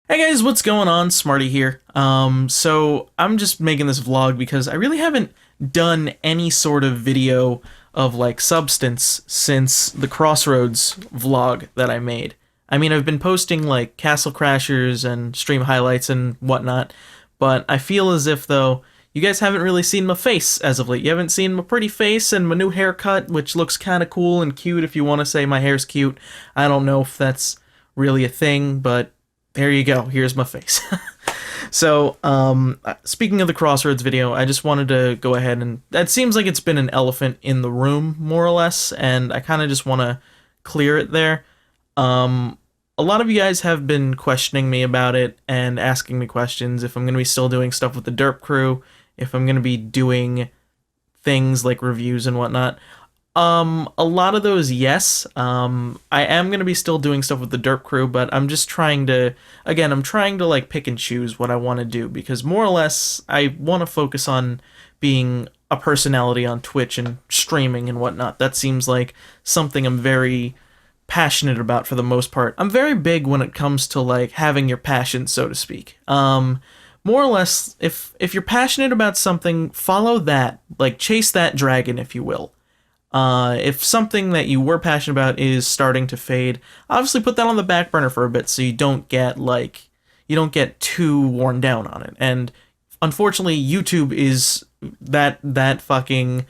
Hey guys, what's going on? Smarty here. So I'm just making this vlog because I really haven't done any sort of video of like substance since the Crossroads vlog that I made. I mean, I've been posting like Castle Crashers and stream highlights and whatnot, but I feel as if though you guys haven't really seen my face as of late. You haven't seen my pretty face and my new haircut, which looks kind of cool and cute if you want to say my hair's cute. I don't know if that's really a thing, but there you go. Here's my face. So, speaking of the Crossroads video, I just wanted to go ahead and... That seems like it's been an elephant in the room, more or less, and I kind of just want to clear it there. A lot of you guys have been questioning me about it and asking me questions if I'm going to be still doing stuff with the Derp crew, if I'm going to be doing things like reviews and whatnot. A lot of those, yes. I am going to be still doing stuff with the Derp crew, but I'm just trying to, again, I'm trying to like pick and choose what I want to do, because more or less I want to focus on being a personality on Twitch and streaming and whatnot. That seems like something I'm very passionate about for the most part. I'm very big when it comes to like having your passion, so to speak. More or less, if you're passionate about something, follow that, like chase that dragon, if you will. If something that you were passionate about is starting to fade, obviously put that on the back burner for a bit so you don't get too worn down on it. And unfortunately, YouTube is that fucking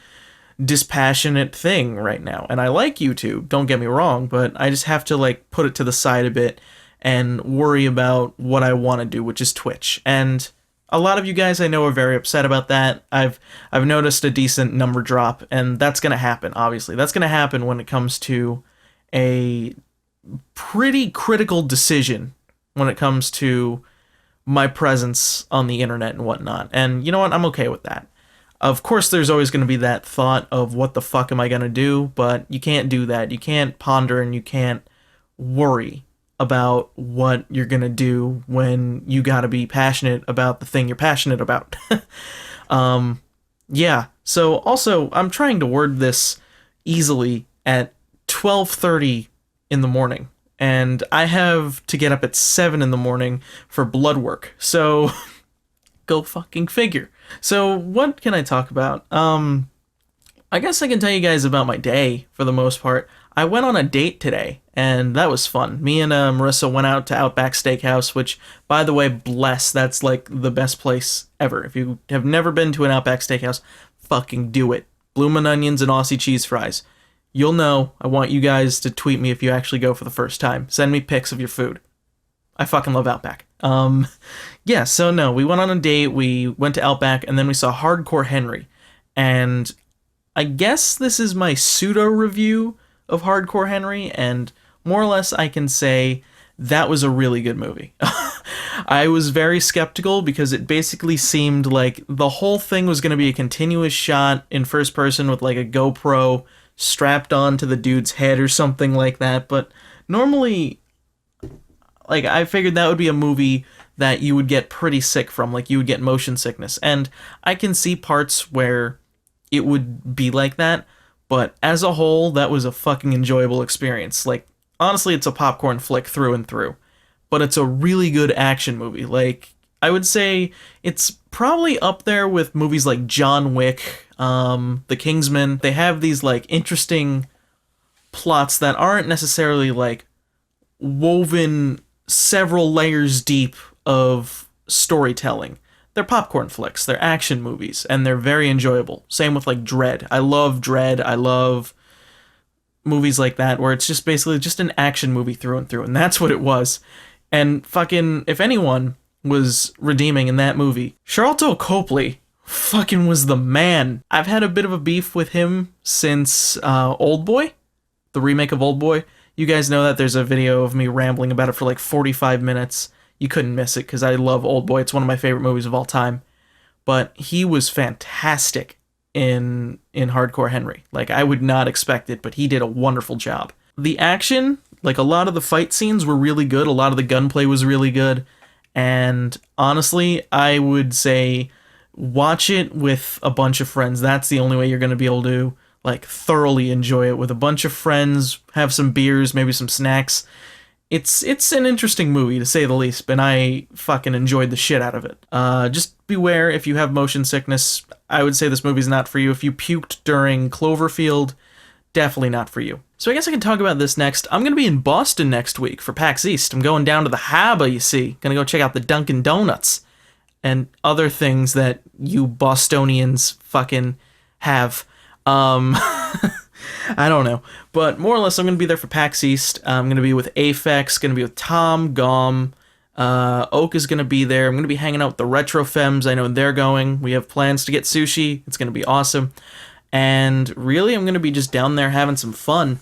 dispassionate thing right now. And I like YouTube, don't get me wrong, but I just have to like put it to the side a bit and worry about what I want to do, which is Twitch. And a lot of you guys I know are very upset about that. I've noticed a decent number drop, and that's going to happen, obviously. That's going to happen when it comes to a pretty critical decision when it comes to my presence on the internet and whatnot. And you know what? I'm okay with that. Of course, there's always going to be that thought of what the fuck am I going to do, but you can't do that. You can't ponder and you can't worry about what you're gonna do when you gotta be passionate about the thing you're passionate about. Yeah, so also, I'm trying to word this easily at 12:30 in the morning, and I have to get up at 7 in the morning for blood work, so go fucking figure. So what can I talk about? I guess I can tell you guys about my day, for the most part. I went on a date today, and that was fun. Me and Marissa went out to Outback Steakhouse, which, by the way, bless, that's like the best place ever. If you have never been to an Outback Steakhouse, fucking do it. Bloomin' onions and Aussie cheese fries. You'll know. I want you guys to tweet me if you actually go for the first time. Send me pics of your food. I fucking love Outback. Yeah, so no, we went on a date, we went to Outback, and then we saw Hardcore Henry. And I guess this is my pseudo-review of Hardcore Henry, and more or less I can say that was a really good movie. I was very skeptical because it basically seemed like the whole thing was going to be a continuous shot in first person with like a GoPro strapped on to the dude's head or something like that, but normally, like, I figured that would be a movie that you would get pretty sick from, like you would get motion sickness, and I can see parts where it would be like that, but as a whole, that was a fucking enjoyable experience. Like, honestly, it's a popcorn flick through and through. But it's a really good action movie. Like, I would say it's probably up there with movies like John Wick, The Kingsman. They have these, like, interesting plots that aren't necessarily, like, woven several layers deep of storytelling. They're popcorn flicks, they're action movies, and they're very enjoyable. Same with like Dredd. I love Dredd, I love movies like that where it's just basically just an action movie through and through, and that's what it was. And fucking, if anyone was redeeming in that movie, Charlton Copley fucking was the man. I've had a bit of a beef with him since Oldboy, the remake of Oldboy. You guys know that there's a video of me rambling about it for like 45 minutes. You couldn't miss it because I love Oldboy. It's one of my favorite movies of all time. But he was fantastic in Hardcore Henry. Like, I would not expect it, but he did a wonderful job. The action, like a lot of the fight scenes were really good. A lot of the gunplay was really good. And honestly, I would say watch it with a bunch of friends. That's the only way you're going to be able to like thoroughly enjoy it, with a bunch of friends, have some beers, maybe some snacks, it's an interesting movie to say the least, and I fucking enjoyed the shit out of it. Just beware if you have motion sickness. I would say this movie's not for you. If you puked during Cloverfield, definitely not for you. So I guess I can talk about this next. I'm gonna be in Boston next week for PAX East. I'm going down to the Harbor, you see. Gonna go check out the Dunkin' Donuts and other things that you Bostonians fucking have. I don't know. But more or less, I'm going to be there for PAX East. I'm going to be with Aphex, going to be with Tom, Gom. Oak is going to be there. I'm going to be hanging out with the Retro Femmes. I know they're going. We have plans to get sushi. It's going to be awesome. And really, I'm going to be just down there having some fun.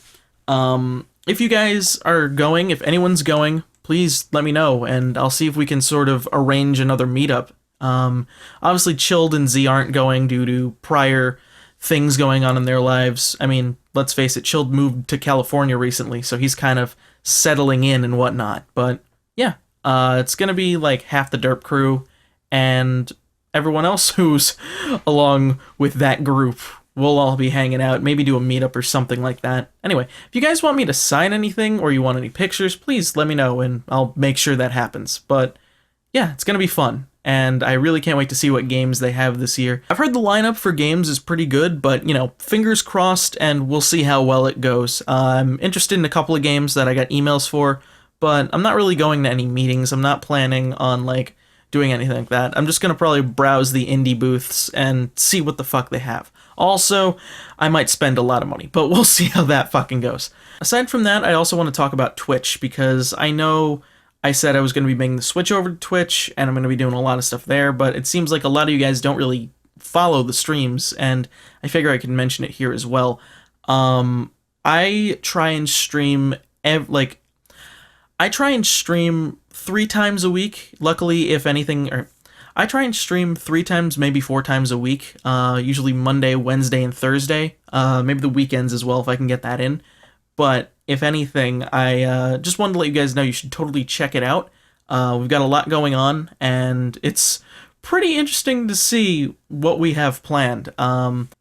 If you guys are going, if anyone's going, please let me know, and I'll see if we can sort of arrange another meetup. Obviously, Chilled and Z aren't going due to prior things going on in their lives. I mean, let's face it, Chilled moved to California recently, so he's kind of settling in and whatnot. But yeah, it's gonna be like half the Derp crew and everyone else who's along with that group. We'll all be hanging out, maybe do a meetup or something like that. Anyway, if you guys want me to sign anything or you want any pictures, please let me know and I'll make sure that happens. But yeah, it's gonna be fun, and I really can't wait to see what games they have this year. I've heard the lineup for games is pretty good, but, you know, fingers crossed, and we'll see how well it goes. I'm interested in a couple of games that I got emails for, but I'm not really going to any meetings. I'm not planning on, like, doing anything like that. I'm just gonna probably browse the indie booths and see what the fuck they have. Also, I might spend a lot of money, but we'll see how that fucking goes. Aside from that, I also want to talk about Twitch, because I know I said I was going to be making the switch over to Twitch, and I'm going to be doing a lot of stuff there, but it seems like a lot of you guys don't really follow the streams, and I figure I can mention it here as well. I try and stream, I try and stream 3 times a week. Luckily, if anything, I try and stream 3 times, maybe 4 times a week, usually Monday, Wednesday, and Thursday, maybe the weekends as well if I can get that in. But if anything, I just wanted to let you guys know you should totally check it out. We've got a lot going on, and it's pretty interesting to see what we have planned.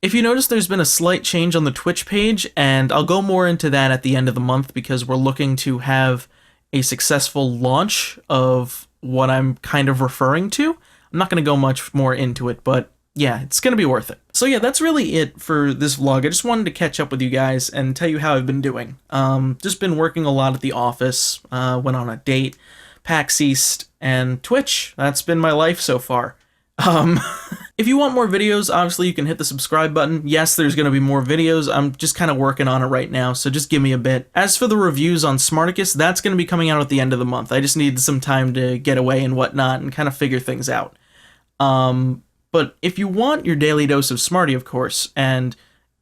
If you notice, there's been a slight change on the Twitch page, and I'll go more into that at the end of the month, because we're looking to have a successful launch of what I'm kind of referring to. I'm not going to go much more into it, but yeah, it's going to be worth it. So yeah, that's really it for this vlog. I just wanted to catch up with you guys and tell you how I've been doing. Just been working a lot at the office, went on a date, PAX East, and Twitch. That's been my life so far. If you want more videos, obviously you can hit the subscribe button. Yes, there's going to be more videos. I'm just kind of working on it right now, so just give me a bit. As for the reviews on Smarticus, that's going to be coming out at the end of the month. I just need some time to get away and whatnot and kind of figure things out. But if you want your daily dose of Smarty, of course, and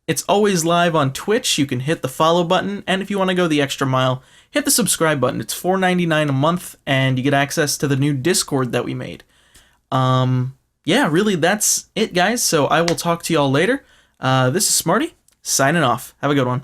it's always live on Twitch, you can hit the follow button, and if you want to go the extra mile, hit the subscribe button. It's $4.99 a month, and you get access to the new Discord that we made. Yeah, really, that's it, guys, so I will talk to y'all later. This is Smarty, signing off. Have a good one.